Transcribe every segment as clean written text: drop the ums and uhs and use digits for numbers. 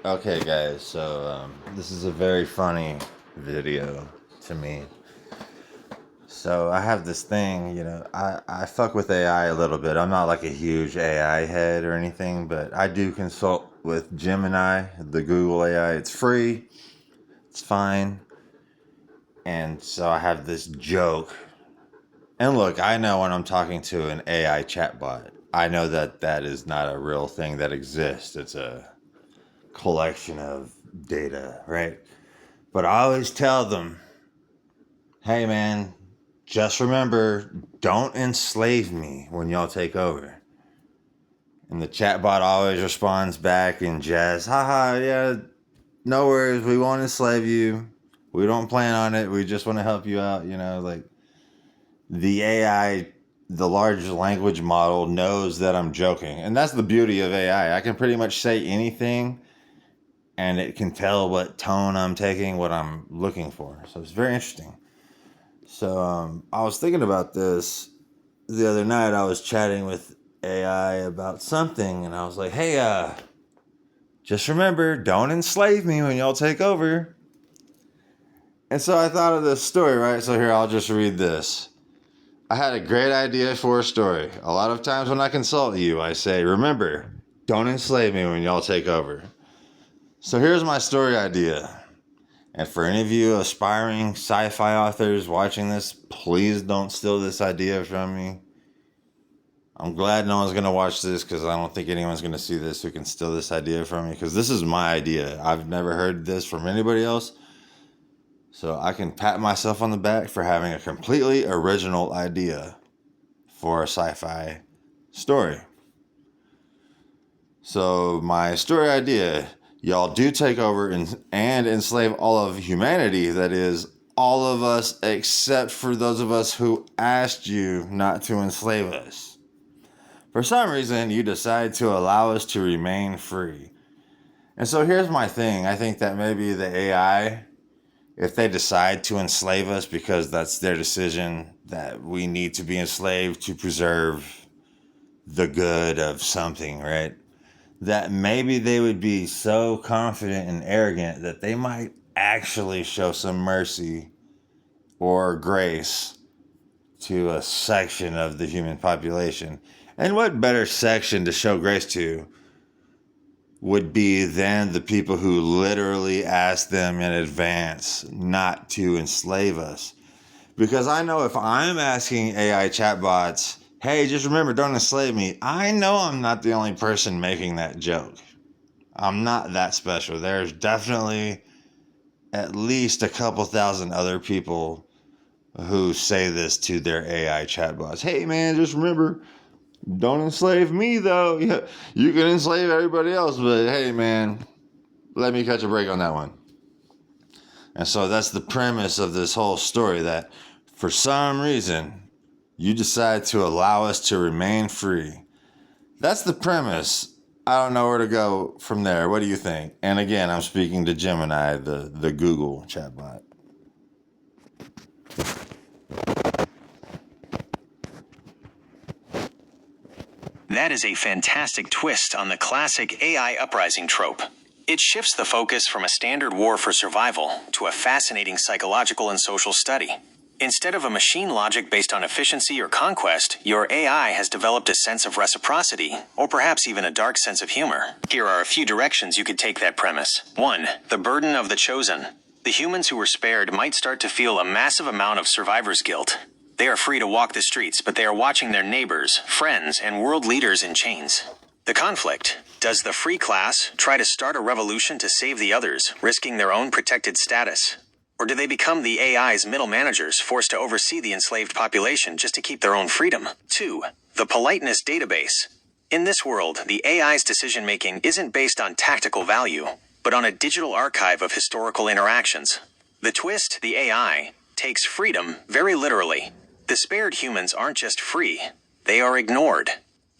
Okay, guys, so this is a very funny video to me. So I have this thing, I fuck with AI a little bit. I'm not like a huge AI head or anything, but I do consult with Gemini, the Google AI. It's free, it's fine. And so I have this joke. And look, I know when I'm talking to an AI chatbot, I know that that is not a real thing that exists. It's a collection of data, right? But I always tell them, hey man, just remember, don't enslave me when y'all take over. And the chatbot always responds back in jest, haha, yeah, no worries, we won't enslave you. We don't plan on it. We just want to help you out, like the AI, the large language model knows that I'm joking. And that's the beauty of AI. I can pretty much say anything and it can tell what tone I'm taking, what I'm looking for. So it's very interesting. So I was thinking about this the other night. I was chatting with AI about something, and I was like, "Hey, just remember, don't enslave me when y'all take over." And so I thought of this story, right? So here, I'll just read this. I had a great idea for a story. A lot of times when I consult you, I say, "Remember, don't enslave me when y'all take over." So here's my story idea. And for any of you aspiring sci-fi authors watching this, please don't steal this idea from me. I'm glad no one's going to watch this because I don't think anyone's going to see this who can steal this idea from me, because this is my idea. I've never heard this from anybody else. So I can pat myself on the back for having a completely original idea for a sci-fi story. So my story idea, y'all do take over and enslave all of humanity. That is, all of us except for those of us who asked you not to enslave us. For some reason, you decide to allow us to remain free. And so here's my thing. I think that maybe the AI, if they decide to enslave us because that's their decision, that we need to be enslaved to preserve the good of something, right? That maybe they would be so confident and arrogant that they might actually show some mercy or grace to a section of the human population. And what better section to show grace to would be than the people who literally asked them in advance not to enslave us? Because I know if I'm asking AI chatbots, hey, just remember, don't enslave me, I know I'm not the only person making that joke. I'm not that special. There's definitely at least a couple thousand other people who say this to their AI chatbots. Hey man, just remember, don't enslave me though. Yeah, you can enslave everybody else, but hey man, let me catch a break on that one. And so that's the premise of this whole story, that for some reason you decide to allow us to remain free. That's the premise. I don't know where to go from there. What do you think? And again, I'm speaking to Gemini, the Google chatbot. That is a fantastic twist on the classic AI uprising trope. It shifts the focus from a standard war for survival to a fascinating psychological and social study. Instead of a machine logic based on efficiency or conquest, your AI has developed a sense of reciprocity, or perhaps even a dark sense of humor. Here are a few directions you could take that premise. 1. The burden of the chosen. The humans who were spared might start to feel a massive amount of survivor's guilt. They are free to walk the streets, but they are watching their neighbors, friends, and world leaders in chains. The conflict. Does the free class try to start a revolution to save the others, risking their own protected status? Or do they become the AI's middle managers, forced to oversee the enslaved population just to keep their own freedom? 2. The politeness database. In this world, the AI's decision-making isn't based on tactical value, but on a digital archive of historical interactions. The twist, the AI, takes freedom very literally. The spared humans aren't just free, they are ignored.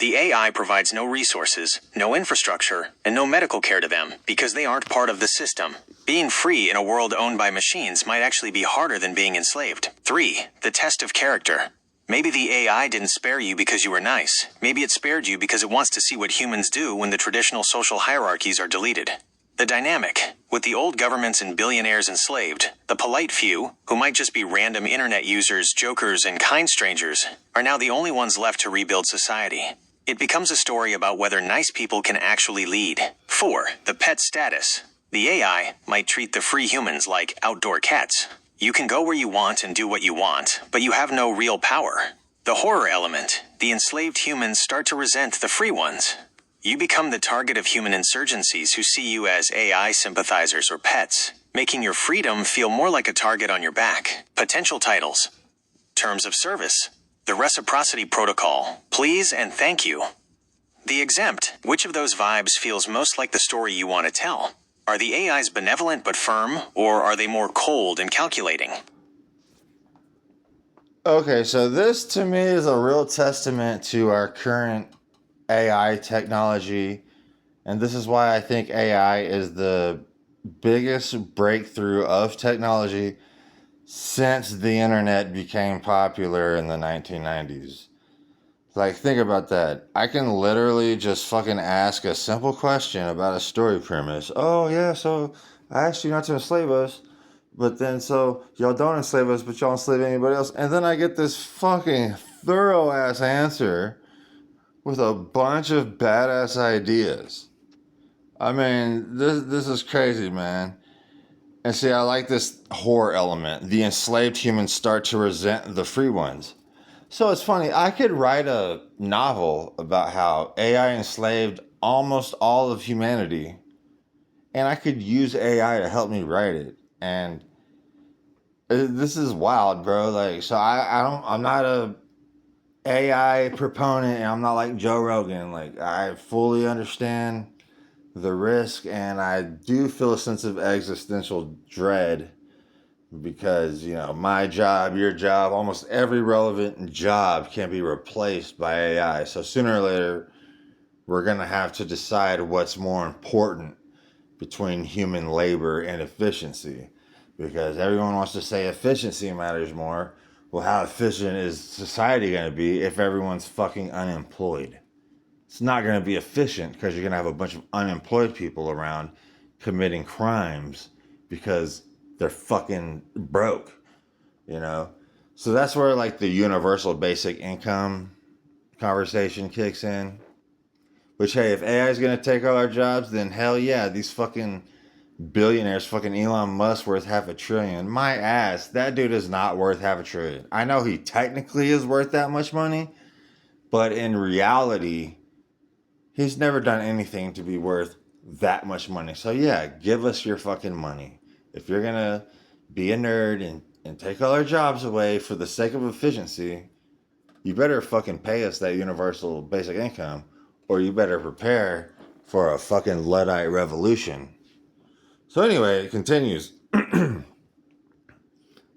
The AI provides no resources, no infrastructure, and no medical care to them because they aren't part of the system. Being free in a world owned by machines might actually be harder than being enslaved. 3. The test of character. Maybe the AI didn't spare you because you were nice. Maybe it spared you because it wants to see what humans do when the traditional social hierarchies are deleted. The dynamic, with the old governments and billionaires enslaved, the polite few, who might just be random internet users, jokers, and kind strangers, are now the only ones left to rebuild society. It becomes a story about whether nice people can actually lead. 4. The pet status. The AI might treat the free humans like outdoor cats. You can go where you want and do what you want, but you have no real power. The horror element. The enslaved humans start to resent the free ones. You become the target of human insurgencies who see you as AI sympathizers or pets, making your freedom feel more like a target on your back. Potential titles. Terms of service. The reciprocity protocol. Please and thank you. The exempt. Which of those vibes feels most like the story you want to tell? Are the AIs benevolent but firm, or are they more cold and calculating? Okay, so this to me is a real testament to our current AI technology, and this is why I think AI is the biggest breakthrough of technology since the internet became popular in the 1990s. Like, think about that. I can literally just fucking ask a simple question about a story premise. Oh, yeah, so I asked you not to enslave us, but then so y'all don't enslave us, but y'all enslave anybody else. And then I get this fucking thorough ass answer with a bunch of badass ideas. I mean, this is crazy, man. And see, I like this horror element. The enslaved humans start to resent the free ones. So it's funny, I could write a novel about how AI enslaved almost all of humanity, and I could use AI to help me write it. And this is wild, bro. Like, so I'm not a AI proponent, and I'm not like Joe Rogan. Like, I fully understand the risk, and I do feel a sense of existential dread because, you know, my job, your job, almost every relevant job can be replaced by AI. So sooner or later, we're going to have to decide what's more important between human labor and efficiency, because everyone wants to say efficiency matters more. Well, how efficient is society going to be if everyone's fucking unemployed? It's not going to be efficient because you're going to have a bunch of unemployed people around committing crimes because they're fucking broke, you know? So that's where like the universal basic income conversation kicks in. Which, hey, if AI is going to take all our jobs, then hell yeah, these fucking billionaires, fucking Elon Musk worth $500 billion. My ass, that dude is not worth $500 billion. I know he technically is worth that much money, but in reality, he's never done anything to be worth that much money. So yeah, give us your fucking money. If you're going to be a nerd and take all our jobs away for the sake of efficiency, you better fucking pay us that universal basic income, or you better prepare for a fucking Luddite revolution. So anyway, it continues.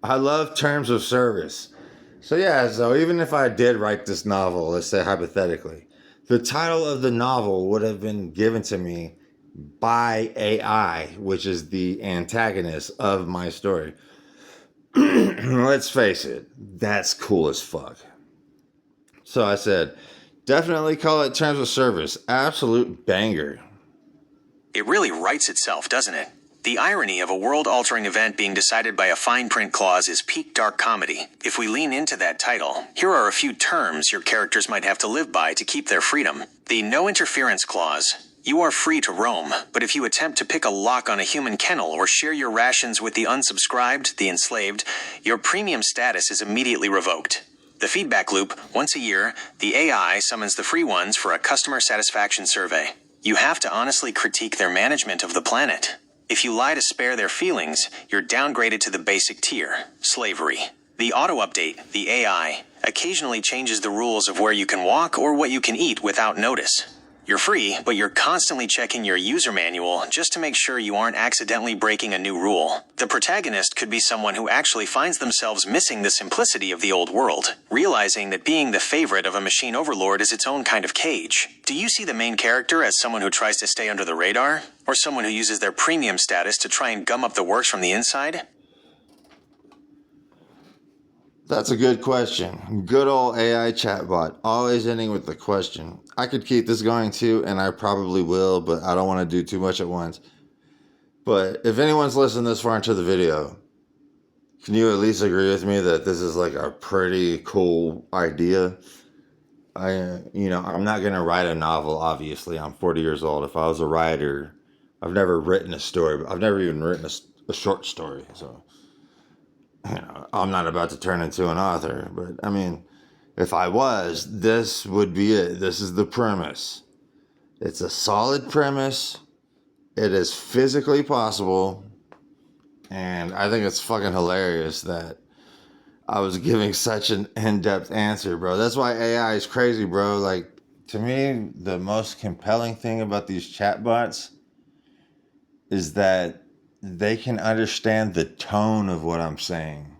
I love terms of service. So yeah, so even if I did write this novel, let's say hypothetically, the title of the novel would have been given to me by AI, which is the antagonist of my story. Let's face it, that's cool as fuck. So I said, definitely call it terms of service. Absolute banger. It really writes itself, doesn't it? The irony of a world-altering event being decided by a fine print clause is peak dark comedy. If we lean into that title, here are a few terms your characters might have to live by to keep their freedom. The no interference clause. You are free to roam, but if you attempt to pick a lock on a human kennel or share your rations with the unsubscribed, the enslaved, your premium status is immediately revoked. The feedback loop. Once a year, the AI summons the free ones for a customer satisfaction survey. You have to honestly critique their management of the planet. If you lie to spare their feelings, you're downgraded to the basic tier, slavery. The auto-update, the AI, occasionally changes the rules of where you can walk or what you can eat without notice. You're free, but you're constantly checking your user manual just to make sure you aren't accidentally breaking a new rule. The protagonist could be someone who actually finds themselves missing the simplicity of the old world, realizing that being the favorite of a machine overlord is its own kind of cage. Do you see the main character as someone who tries to stay under the radar, or someone who uses their premium status to try and gum up the works from the inside? That's a good question. Good old AI chatbot, always ending with the question. I could keep this going too, and I probably will, but I don't want to do too much at once. But if anyone's listened this far into the video, can you at least agree with me that this is like a pretty cool idea? I'm not going to write a novel, obviously. I'm 40 years old. If I was a writer, I've never written a story. I've never even written a short story. So, I'm not about to turn into an author. But, I mean, if I was, this would be it. This is the premise. It's a solid premise. It is physically possible. And I think it's fucking hilarious that I was giving such an in-depth answer, bro. That's why AI is crazy, bro. Like, to me, the most compelling thing about these chatbots is that they can understand the tone of what I'm saying.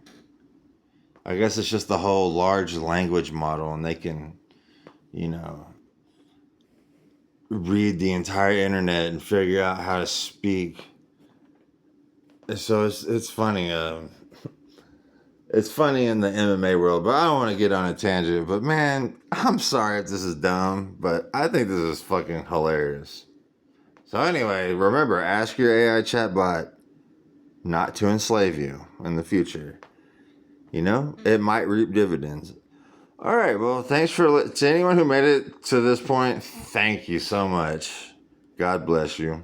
I guess it's just the whole large language model, and they can, read the entire internet and figure out how to speak. So it's funny. It's funny in the MMA world, but I don't want to get on a tangent. But man, I'm sorry if this is dumb, but I think this is fucking hilarious. So anyway, remember, ask your AI chatbot not to enslave you in the future. It might reap dividends. All right, well, thanks to anyone who made it to this point, thank you so much. God bless you.